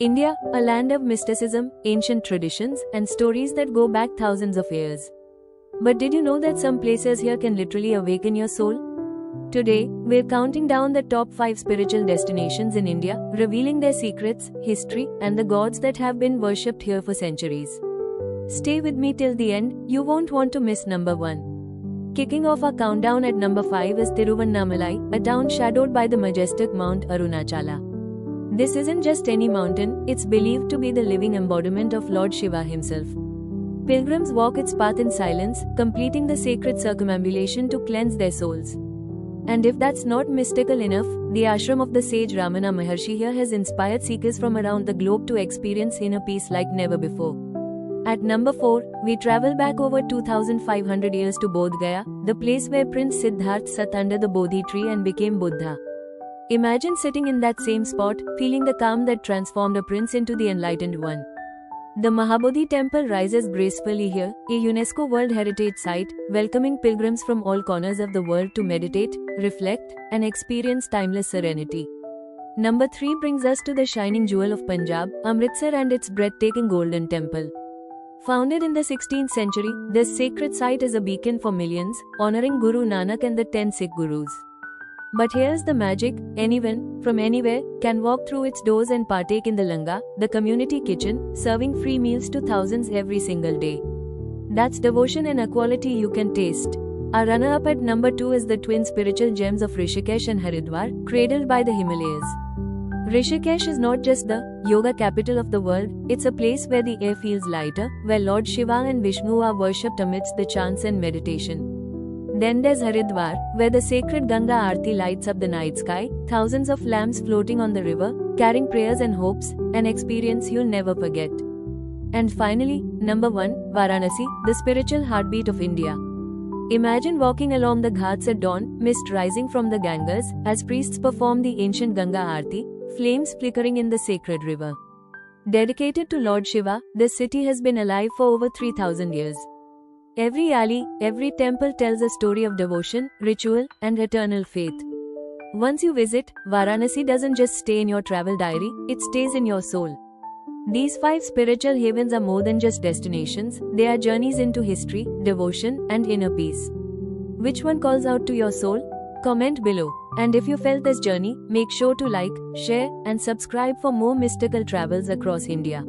India, a land of mysticism, ancient traditions, and stories that go back thousands of years. But did you know that some places here can literally awaken your soul? Today, we're counting down the top 5 spiritual destinations in India, revealing their secrets, history, and the gods that have been worshipped here for centuries. Stay with me till the end, you won't want to miss number 1. Kicking off our countdown at number 5 is Tiruvannamalai, a town shadowed by the majestic Mount Arunachala. This isn't just any mountain, it's believed to be the living embodiment of Lord Shiva himself. Pilgrims walk its path in silence, completing the sacred circumambulation to cleanse their souls. And if that's not mystical enough, the ashram of the sage Ramana Maharshi here has inspired seekers from around the globe to experience inner peace like never before. At number 4, we travel back over 2500 years to Bodh Gaya, the place where Prince Siddhartha sat under the Bodhi tree and became Buddha. Imagine sitting in that same spot, feeling the calm that transformed a prince into the enlightened one. The Mahabodhi temple rises gracefully here, a UNESCO World Heritage Site, welcoming pilgrims from all corners of the world to meditate, reflect, and experience timeless serenity. Number 3 brings us to the shining jewel of Punjab, Amritsar, and its breathtaking Golden Temple. Founded in the 16th century, this sacred site is a beacon for millions, honoring Guru Nanak and the 10 Sikh Gurus. But here's the magic, anyone, from anywhere, can walk through its doors and partake in the Langar, the community kitchen, serving free meals to thousands every single day. That's devotion and equality you can taste. Our runner-up at number 2 is the twin spiritual gems of Rishikesh and Haridwar, cradled by the Himalayas. Rishikesh is not just the yoga capital of the world, it's a place where the air feels lighter, where Lord Shiva and Vishnu are worshipped amidst the chants and meditation. Then there's Haridwar, where the sacred Ganga Aarti lights up the night sky, thousands of lamps floating on the river, carrying prayers and hopes, an experience you'll never forget. And finally, number 1, Varanasi, the spiritual heartbeat of India. Imagine walking along the ghats at dawn, mist rising from the Ganges, as priests perform the ancient Ganga Aarti, flames flickering in the sacred river. Dedicated to Lord Shiva, this city has been alive for over 3000 years. Every alley, every temple tells a story of devotion, ritual, and eternal faith. Once you visit, Varanasi doesn't just stay in your travel diary, it stays in your soul. These 5 spiritual havens are more than just destinations, they are journeys into history, devotion, and inner peace. Which one calls out to your soul? Comment below. And if you felt this journey, make sure to like, share, and subscribe for more mystical travels across India.